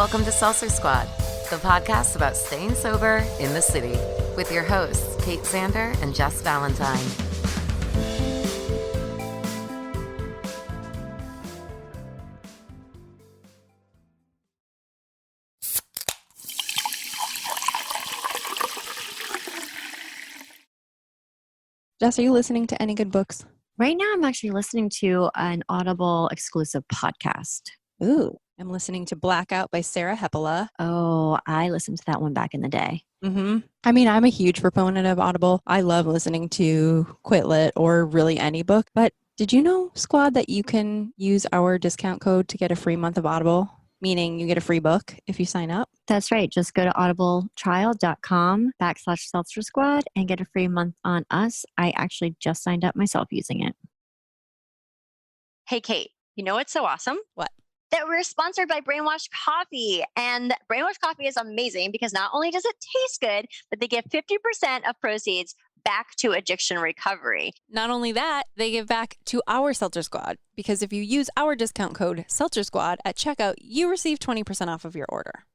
Welcome to Seltzer Squad, the podcast about staying sober in the city, with your hosts, Kate Sander and Jess Valentine. Jess, are you listening to any good books? Right now, I'm actually listening to an Audible exclusive podcast. Ooh, I'm listening to Blackout by Sarah Hepola. Oh, I listened to that one back in the day. I mean, I'm a huge proponent of Audible. I love listening to Quit Lit or really any book. But did you know, Squad, that you can use our discount code to get a free month of Audible? Meaning you get a free book if you sign up. That's right. Just go to audibletrial.com/Seltzer Squad and get a free month on us. I actually just signed up myself using it. Hey, Kate, you know what's so awesome? What? That we're sponsored by Brainwashed Coffee. And Brainwashed Coffee is amazing because not only does it taste good, but they give 50% of proceeds back to addiction recovery. Not only that, they give back to our Seltzer Squad, because if you use our discount code Seltzer Squad at checkout, you receive 20% off of your order.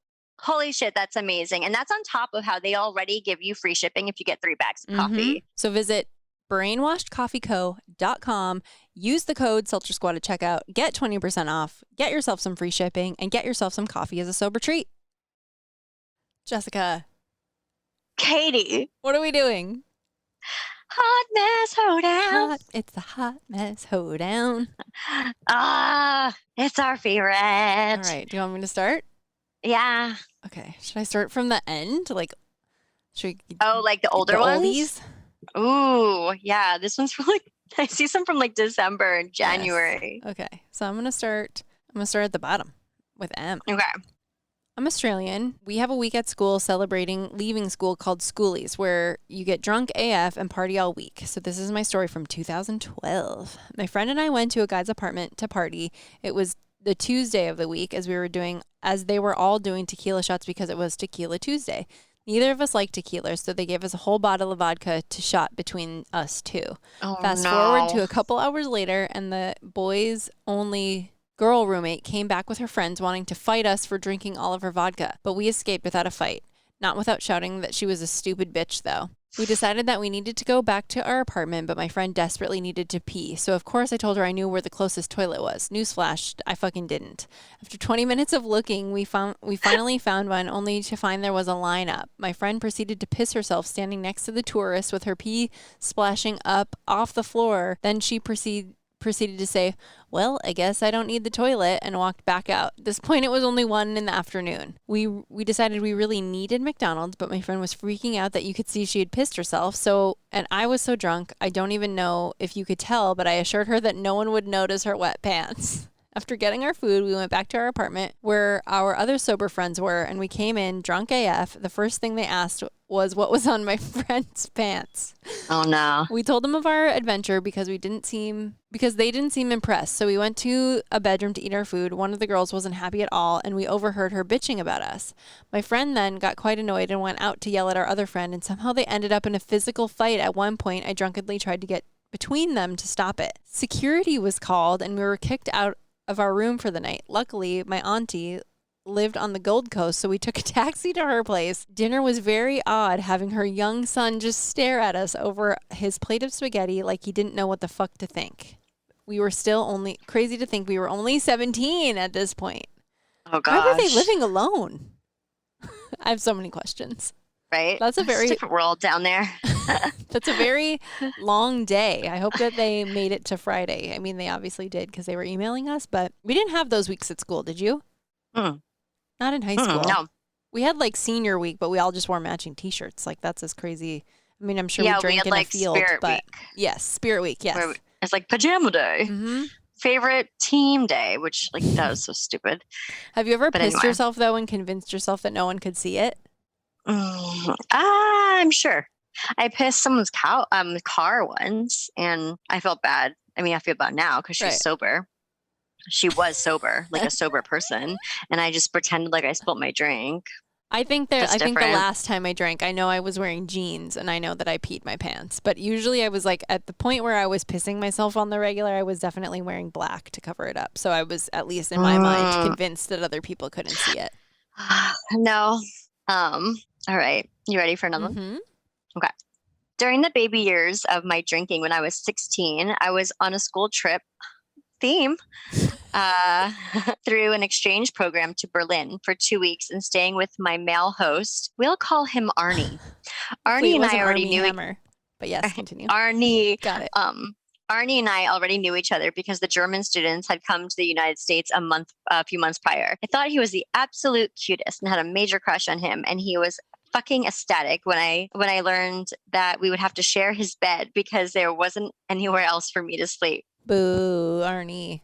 Holy shit, that's amazing. And that's on top of how they already give you free shipping if you get 3 bags of coffee. So visit brainwashedcoffeeco.com, use the code Seltzer Squad at checkout, get 20% off, get yourself some free shipping, and get yourself some coffee as a sober treat. Jessica. Katie. What are we doing? Hot Mess Hoedown. It's the Hot Mess Hoedown. It's our favorite. All right. Do you want me to start? Yeah. Okay. Should I start from the end? Should we like the older ones? Oldies? Ooh, yeah. This one's from I see some from December and January. Yes. Okay. So I'm gonna start at the bottom with M. Okay. I'm Australian. We have a week at school celebrating leaving school called Schoolies, where you get drunk AF and party all week. So this is my story from 2012. My friend and I went to a guy's apartment to party. It was the Tuesday of the week as they were all doing tequila shots because it was Tequila Tuesday. Neither of us liked tequila, so they gave us a whole bottle of vodka to shot between us two. Oh, Fast forward to a couple hours later, and the boys' only girl roommate came back with her friends wanting to fight us for drinking all of her vodka, but we escaped without a fight. Not without shouting that she was a stupid bitch, though. We decided that we needed to go back to our apartment, but my friend desperately needed to pee. So of course I told her I knew where the closest toilet was. Newsflash, I fucking didn't. After 20 minutes of looking, we finally found one, only to find there was a line up. My friend proceeded to piss herself standing next to the tourist with her pee splashing up off the floor. Then she proceeded to say, "Well, I guess I don't need the toilet," and walked back out. At this point, it was only 1 in the afternoon. We decided we really needed McDonald's, but my friend was freaking out that you could see she had pissed herself. And I was so drunk, I don't even know if you could tell, but I assured her that no one would notice her wet pants. After getting our food, we went back to our apartment where our other sober friends were, and we came in drunk AF. The first thing they asked was what was on my friend's pants. Oh no. We told them of our adventure because they didn't seem impressed. So we went to a bedroom to eat our food. One of the girls wasn't happy at all, and we overheard her bitching about us. My friend then got quite annoyed and went out to yell at our other friend, and somehow they ended up in a physical fight. At one point, I drunkenly tried to get between them to stop it. Security was called, and we were kicked out of our room for the night. Luckily, my auntie lived on the Gold Coast, so we took a taxi to her place. Dinner was very odd, having her young son just stare at us over his plate of spaghetti like he didn't know what the fuck to think. We were crazy to think we were only 17 at this point. Oh gosh. Why were they living alone? I have so many questions. Right? That's a very different world down there. That's a very long day. I hope that they made it to Friday. I mean, they obviously did because they were emailing us, but we didn't have those weeks at school, did you? Not in high school. No. We had senior week, but we all just wore matching t-shirts. That's as crazy. I mean, I'm sure we drank in a field, Spirit but week. Yes, Spirit Week, yes. It's pajama day. Favorite team day, which that was so stupid. Have you ever pissed yourself though and convinced yourself that no one could see it? I'm sure. I pissed someone's car once, and I felt bad. I mean, I feel bad now because she's sober. She was sober, a sober person, and I just pretended like I spilled my drink. I think the last time I drank, I know I was wearing jeans, and I know that I peed my pants. But usually I was at the point where I was pissing myself on the regular, I was definitely wearing black to cover it up. So I was, at least in my mind, convinced that other people couldn't see it. No. All right. You ready for another one? Mm-hmm. Okay. During the baby years of my drinking when I was 16, I was on a school trip theme uh, through an exchange program to Berlin for 2 weeks and staying with my male host. We'll call him Arnie. Hopefully it Arnie and I wasn't already Army knew Hammer. But yes, continue. Arnie. Got it. Arnie and I already knew each other because the German students had come to the United States a few months prior. I thought he was the absolute cutest and had a major crush on him, and he was fucking ecstatic when I learned that we would have to share his bed because there wasn't anywhere else for me to sleep. Boo, Arnie.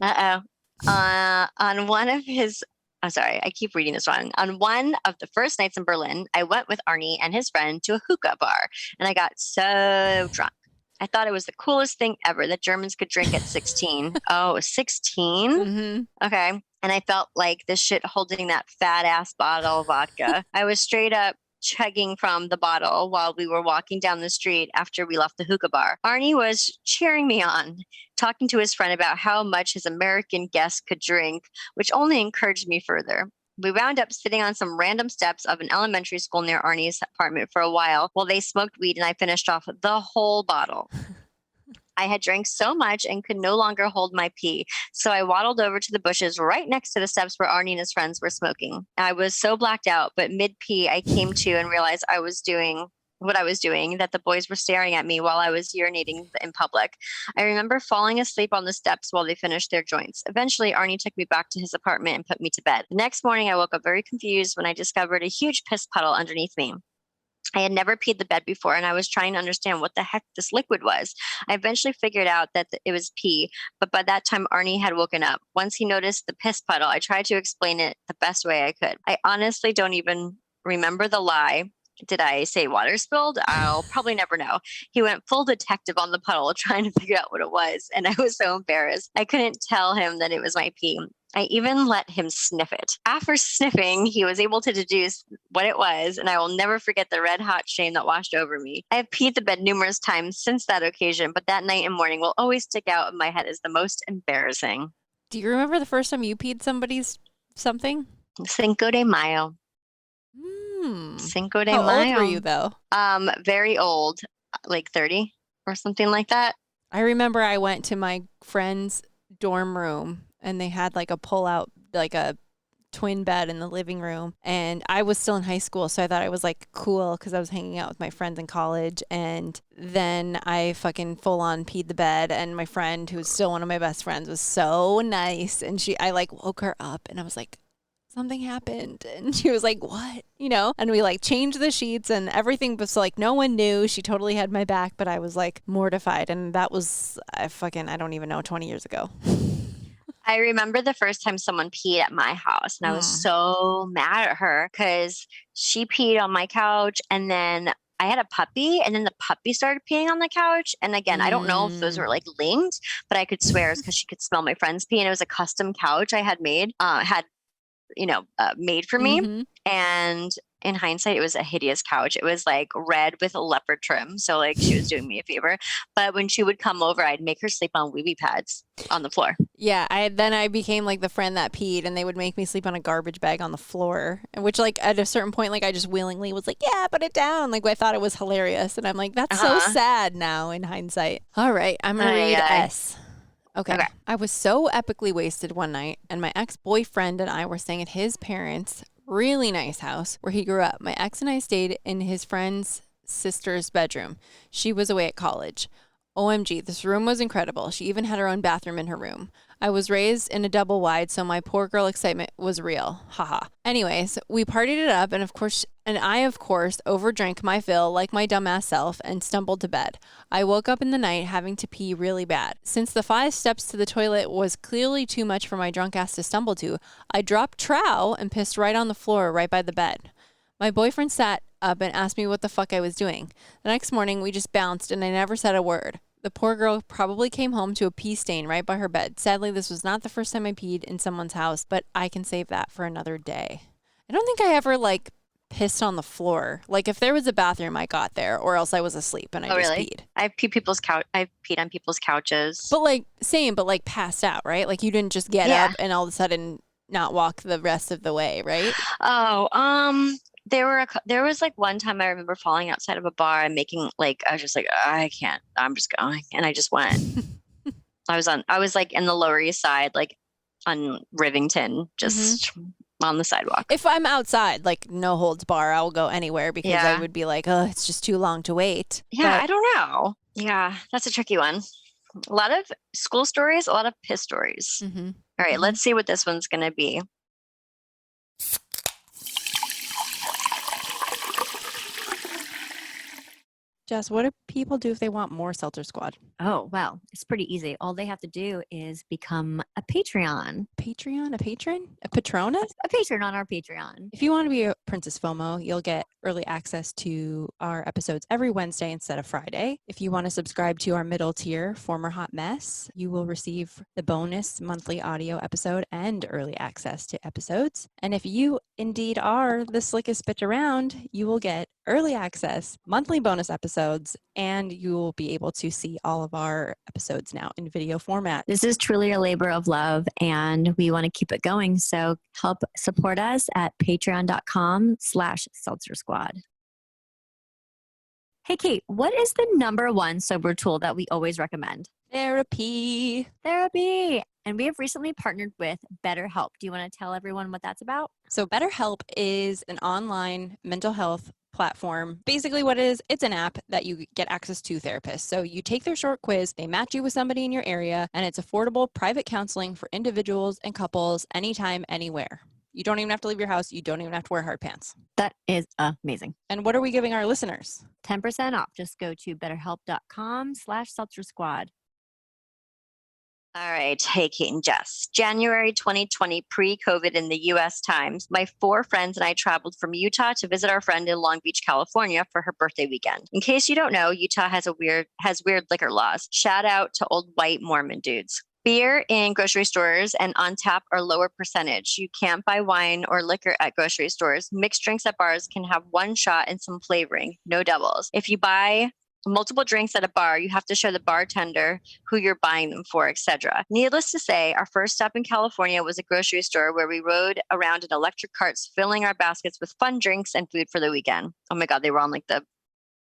On one of his I'm sorry, I keep reading this wrong. On one of the first nights in Berlin, I went with Arnie and his friend to a hookah bar, and I got so drunk. I thought it was the coolest thing ever that Germans could drink at 16. Oh, 16? Mm-hmm. Okay. And I felt like this shit holding that fat ass bottle of vodka. I was straight up chugging from the bottle while we were walking down the street after we left the hookah bar. Arnie was cheering me on, talking to his friend about how much his American guest could drink, which only encouraged me further. We wound up sitting on some random steps of an elementary school near Arnie's apartment for a while they smoked weed and I finished off the whole bottle. I had drank so much and could no longer hold my pee, so I waddled over to the bushes right next to the steps where Arnie and his friends were smoking. I was so blacked out, but mid-pee I came to and realized I was doing what I was doing, that the boys were staring at me while I was urinating in public. I remember falling asleep on the steps while they finished their joints. Eventually, Arnie took me back to his apartment and put me to bed. The next morning, I woke up very confused when I discovered a huge piss puddle underneath me. I had never peed the bed before, and I was trying to understand what the heck this liquid was. I eventually figured out that it was pee, but by that time, Arnie had woken up. Once he noticed the piss puddle, I tried to explain it the best way I could. I honestly don't even remember the lie. Did I say water spilled? I'll probably never know. He went full detective on the puddle trying to figure out what it was, and I was so embarrassed. I couldn't tell him that it was my pee. I even let him sniff it. After sniffing, he was able to deduce what it was, and I will never forget the red hot shame that washed over me. I have peed the bed numerous times since that occasion, but that night and morning will always stick out in my head as the most embarrassing. Do you remember the first time you peed somebody's something? Cinco de Mayo. Cinco de Mayo. How old were you though? Very old, like 30 or something like that. I remember I went to my friend's dorm room and they had like a pull-out, like a twin bed in the living room. And I was still in high school, so I thought I was like cool because I was hanging out with my friends in college. And then I fucking full-on peed the bed, and my friend, who was still one of my best friends, was so nice. And I like woke her up and I was like, something happened. And she was like, what? You know? And we like changed the sheets and everything was like, no one knew. She totally had my back, but I was like mortified. And that was, I don't even know, 20 years ago. I remember the first time someone peed at my house, and I was so mad at her because she peed on my couch, and then I had a puppy, and then the puppy started peeing on the couch. And again, I don't know if those were like linked, but I could swear it's because she could smell my friend's pee, and it was a custom couch I had made, made for me. And in hindsight, it was a hideous couch. It was like red with a leopard trim. So like she was doing me a favor. But when she would come over, I'd make her sleep on wee pads on the floor. Yeah. I became like the friend that peed, and they would make me sleep on a garbage bag on the floor, which like at a certain point, like I just willingly was like, yeah, put it down. Like I thought it was hilarious. And I'm like, that's so sad now in hindsight. All right. I'm going to read S. Okay. I was so epically wasted one night, and my ex-boyfriend and I were staying at his parents' really nice house where he grew up. My ex and I stayed in his friend's sister's bedroom. She was away at college. OMG, this room was incredible. She even had her own bathroom in her room. I was raised in a double wide, so my poor girl excitement was real. Haha. Anyways, we partied it up, and I of course overdrank my fill like my dumbass self and stumbled to bed. I woke up in the night having to pee really bad. Since the 5 steps to the toilet was clearly too much for my drunk ass to stumble to, I dropped trow and pissed right on the floor right by the bed. My boyfriend sat up and asked me what the fuck I was doing. The next morning, we just bounced, and I never said a word. The poor girl probably came home to a pee stain right by her bed. Sadly, this was not the first time I peed in someone's house, but I can save that for another day. I don't think I ever like pissed on the floor. Like if there was a bathroom, I got there, or else I was asleep and I just peed. I've peed on people's couches. But like same, but like passed out, right? Like you didn't just get up and all of a sudden not walk the rest of the way, right? Oh, there was like one time I remember falling outside of a bar and making like, I was just like, I can't, I'm just going. And I just went. I was like in the Lower East Side, like on Rivington, just on the sidewalk. If I'm outside, like no holds bar, I'll go anywhere because I Yeah. would be like, oh, it's just too long to wait. Yeah, But I don't know. Yeah, that's a tricky one. A lot of school stories, a lot of piss stories. Mhm. All right, Mhm. let's see what this one's going to be. Jess, what do people do if they want more Seltzer Squad? Oh, well, it's pretty easy. All they have to do is become a Patreon. Patreon? A patron? A Patronus? A patron on our Patreon. If you want to be a Princess FOMO, you'll get early access to our episodes every Wednesday instead of Friday. If you want to subscribe to our middle tier, Former Hot Mess, you will receive the bonus monthly audio episode and early access to episodes. And if you indeed are the slickest bitch around, you will get early access, monthly bonus episodes, and you will be able to see all of our episodes now in video format. This is truly a labor of love, and we want to keep it going. So help support us at patreon.com/Seltzer Squad. Hey, Kate, what is the number one sober tool that we always recommend? Therapy. Therapy. And we have recently partnered with BetterHelp. Do you want to tell everyone what that's about? So BetterHelp is an online mental health platform. Basically what it is, it's an app that you get access to therapists. So you take their short quiz, they match you with somebody in your area, and it's affordable private counseling for individuals and couples anytime, anywhere. You don't even have to leave your house. You don't even have to wear hard pants. That is amazing. And what are we giving our listeners? 10% off. Just go to betterhelp.com/Seltzer Squad. All right. Hey, Kate and Jess. January 2020, pre-COVID in the US times, my 4 friends and I traveled from Utah to visit our friend in Long Beach, California for her birthday weekend. In case you don't know, Utah has weird liquor laws. Shout out to old white Mormon dudes. Beer in grocery stores and on tap are lower percentage. You can't buy wine or liquor at grocery stores. Mixed drinks at bars can have 1 shot and some flavoring, no doubles. If you buy multiple drinks at a bar, you have to show the bartender who you're buying them for, etc. Needless to say, our first stop in California was a grocery store where we rode around in electric carts, filling our baskets with fun drinks and food for the weekend. Oh my God, they were on like the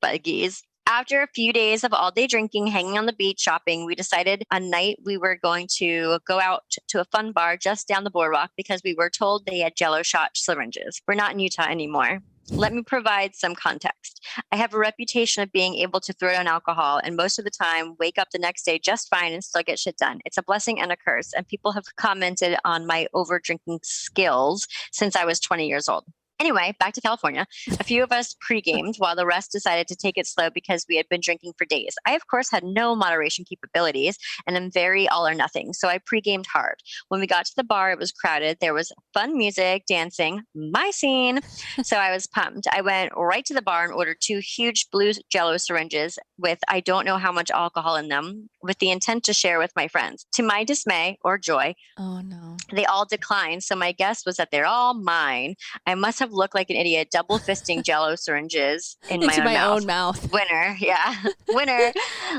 buggies. After a few days of all day drinking, hanging on the beach, shopping, we decided a night we were going to go out to a fun bar just down the boardwalk because we were told they had Jell-O shot syringes. We're not in Utah anymore. Let me provide some context. I have a reputation of being able to throw down alcohol and most of the time wake up the next day just fine and still get shit done. It's a blessing and a curse. And people have commented on my over drinking skills since I was 20 years old. Anyway, back to California. A few of us pre-gamed while the rest decided to take it slow because we had been drinking for days. I, of course, had no moderation capabilities and am very all or nothing. So I pre-gamed hard. When we got to the bar, it was crowded. There was fun music, dancing, my scene. So I was pumped. I went right to the bar and ordered 2 huge blue Jell-O syringes with I don't know how much alcohol in them with the intent to share with my friends. To my dismay or joy, Oh no. they all declined. So my guess was that they're all mine. I must have looked like an idiot, double fisting Jell-O syringes in Into my mouth. own mouth. Winner, yeah, winner.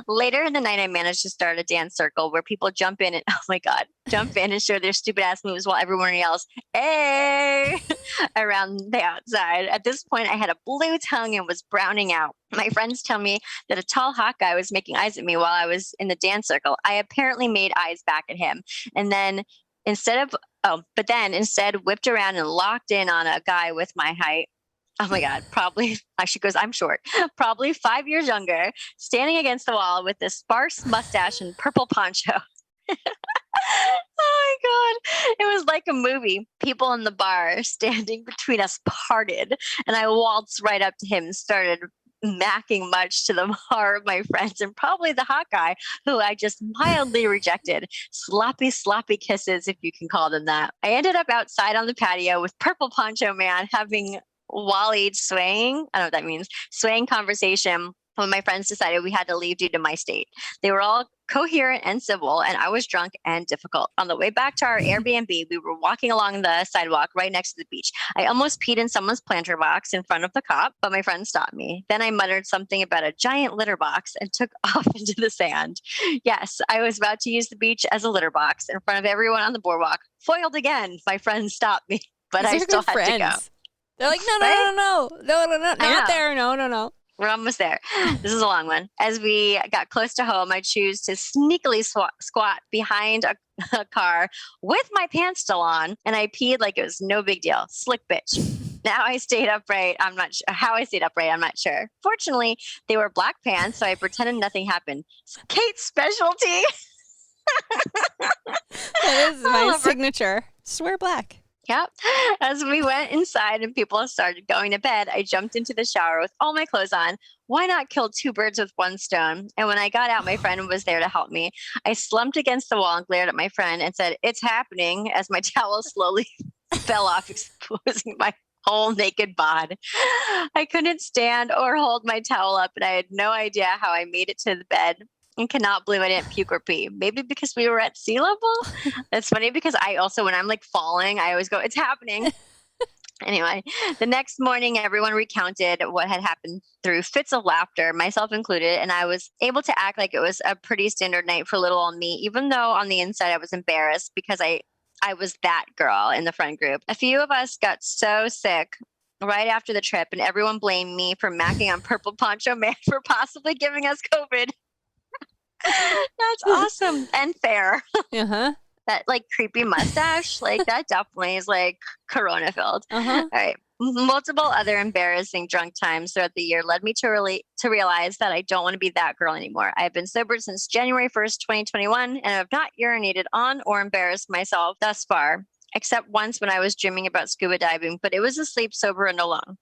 Later in the night, I managed to start a dance circle where people jump in and oh my God, jump in and show their stupid ass moves while everyone yells, "Hey!" around the outside. At this point, I had a blue tongue and was browning out. My friends tell me that a tall hot guy was making eyes at me while I was in the dance circle. I apparently made eyes back at him, and then instead whipped around and locked in on a guy with my height. Oh my God, probably, she goes, I'm short, probably 5 years younger, standing against the wall with this sparse mustache and purple poncho. Oh my God. It was like a movie. People in the bar standing between us parted, and I waltzed right up to him and started macking much to the horror of my friends and probably the hot guy who I just mildly rejected. Sloppy kisses, if you can call them that. I ended up outside on the patio with Purple Poncho Man having walleyed swaying. I don't know what that means. Swaying conversation when my friends decided we had to leave due to my state. They were all coherent and civil, and I was drunk and difficult. On the way back to our Airbnb, we were walking along the sidewalk right next to the beach. I almost peed in someone's planter box in front of the cop, but my friend stopped me. Then I muttered something about a giant litter box and took off into the sand. Yes, I was about to use the beach as a litter box in front of everyone on the boardwalk. Foiled again. My friend stopped me, but I still had to go. They're like, no, not there. No. We're almost there. This is a long one. As we got close to home, I choose to sneakily squat behind a car with my pants still on, and I peed like it was no big deal. Slick bitch. Now I stayed upright. I'm not sure how I stayed upright. I'm not sure. Fortunately, they were black pants, so I pretended nothing happened. It's Kate's specialty. That is my signature. Just wear black. Yep. As we went inside and people started going to bed, I jumped into the shower with all my clothes on. Why not kill two birds with one stone? And when I got out, my friend was there to help me. I slumped against the wall and glared at my friend and said, "It's happening," as my towel slowly fell off, exposing my whole naked bod. I couldn't stand or hold my towel up, and I had no idea how I made it to the bed. And cannot believe I didn't puke or pee. Maybe because we were at sea level. That's funny because I also, when I'm like falling, I always go, "It's happening." Anyway, the next morning, everyone recounted what had happened through fits of laughter, myself included, and I was able to act like it was a pretty standard night for little old me, even though on the inside I was embarrassed because I was that girl in the friend group. A few of us got so sick right after the trip, and everyone blamed me for macking on Purple Poncho Man for possibly giving us COVID. That's awesome and fair. Uh-huh. That like creepy mustache, like that definitely is like corona filled. Uh-huh. All right. Multiple other embarrassing drunk times throughout the year led me to realize that I don't want to be that girl anymore. I've been sober since January 1st, 2021, and have not urinated on or embarrassed myself thus far, except once when I was dreaming about scuba diving, but it was asleep, sober, and alone.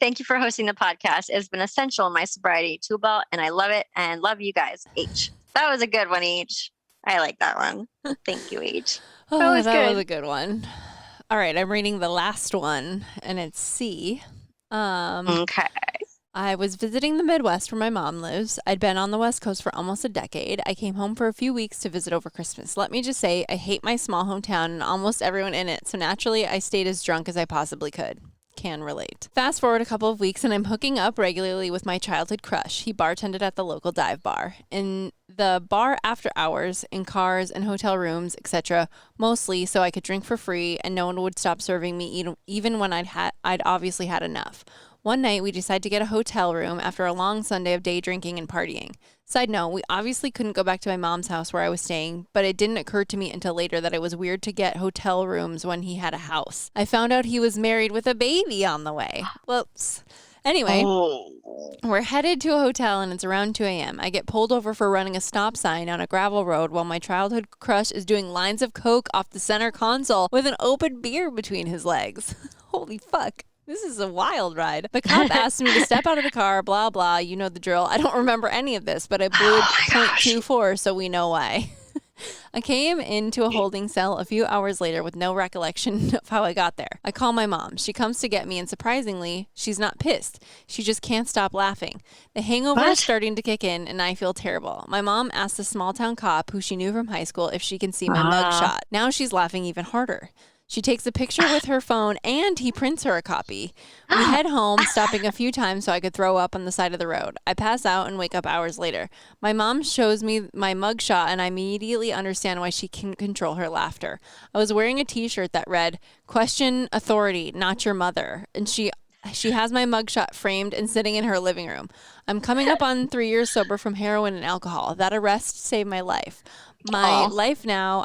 Thank you for hosting the podcast. It has been essential in my sobriety tool belt, and I love it and love you guys. H. That was a good one, H. I like that one. Thank you, H. That was a good one. All right, I'm reading the last one, and it's C. Okay. I was visiting the Midwest where my mom lives. I'd been on the West Coast for almost a decade. I came home for a few weeks to visit over Christmas. Let me just say, I hate my small hometown and almost everyone in it, so naturally I stayed as drunk as I possibly could. Can relate. Fast forward a couple of weeks and I'm hooking up regularly with my childhood crush. He bartended at the local dive bar. In the bar after hours, in cars and hotel rooms, etc., mostly so I could drink for free and no one would stop serving me even when I'd obviously had enough. One night, we decided to get a hotel room after a long Sunday of day drinking and partying. Side note, we obviously couldn't go back to my mom's house where I was staying, but it didn't occur to me until later that it was weird to get hotel rooms when he had a house. I found out he was married with a baby on the way. Whoops. Anyway, we're headed to a hotel and it's around 2 a.m. I get pulled over for running a stop sign on a gravel road while my childhood crush is doing lines of coke off the center console with an open beer between his legs. Holy fuck. This is a wild ride. The cop asked me to step out of the car, blah, blah. You know the drill. I don't remember any of this, but I blew .24, so we know why. I came into a holding cell a few hours later with no recollection of how I got there. I call my mom. She comes to get me, and surprisingly, she's not pissed. She just can't stop laughing. The hangover is starting to kick in, and I feel terrible. My mom asked the small-town cop, who she knew from high school, if she can see my mugshot. Now she's laughing even harder. She takes a picture with her phone and he prints her a copy. We head home, stopping a few times so I could throw up on the side of the road. I pass out and wake up hours later. My mom shows me my mugshot and I immediately understand why she can control her laughter. I was wearing a t-shirt that read, "Question authority, not your mother." And she has my mugshot framed and sitting in her living room. I'm coming up on 3 years sober from heroin and alcohol. That arrest saved my life. My life now,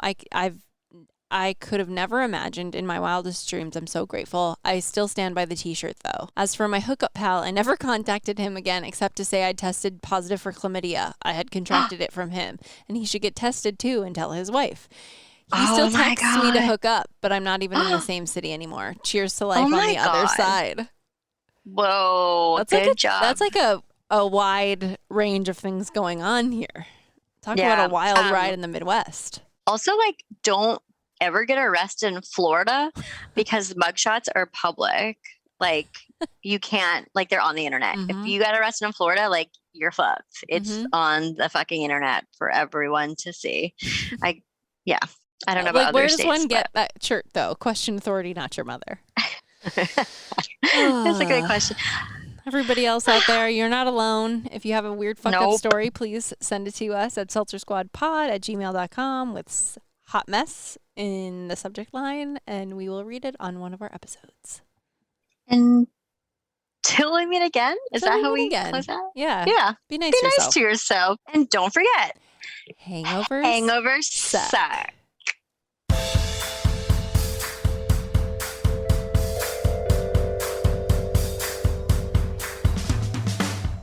I could have never imagined in my wildest dreams. I'm so grateful. I still stand by the t-shirt though. As for my hookup pal, I never contacted him again except to say I tested positive for chlamydia. I had contracted it from him and he should get tested too and tell his wife. He still texts me to hook up, but I'm not even in the same city anymore. Cheers to life on the other side. Whoa, That's good like job. That's like a wide range of things going on here. Talk about a wild ride in the Midwest. Also, like, don't ever get arrested in Florida because mugshots are public. Like, you can't, like, they're on the internet. If you got arrested in Florida, like, you're fucked. It's on the fucking internet for everyone to see. I don't know about other where does states, one get that shirt though? Question authority, not your mother. That's a good question. Everybody else out there, you're not alone. If you have a weird fucked up story, please send it to us at seltzersquadpod@gmail.com with hot mess in the subject line, and we will read it on one of our episodes. And till we meet again, is that how we close out? Yeah. Yeah. Be nice to yourself. And don't forget, hangovers suck.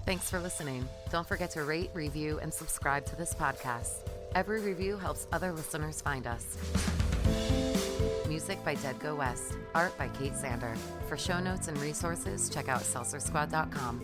Thanks for listening. Don't forget to rate, review, and subscribe to this podcast. Every review helps other listeners find us. Music by Dead Go West. Art by Kate Sander. For show notes and resources, check out seltzersquad.com.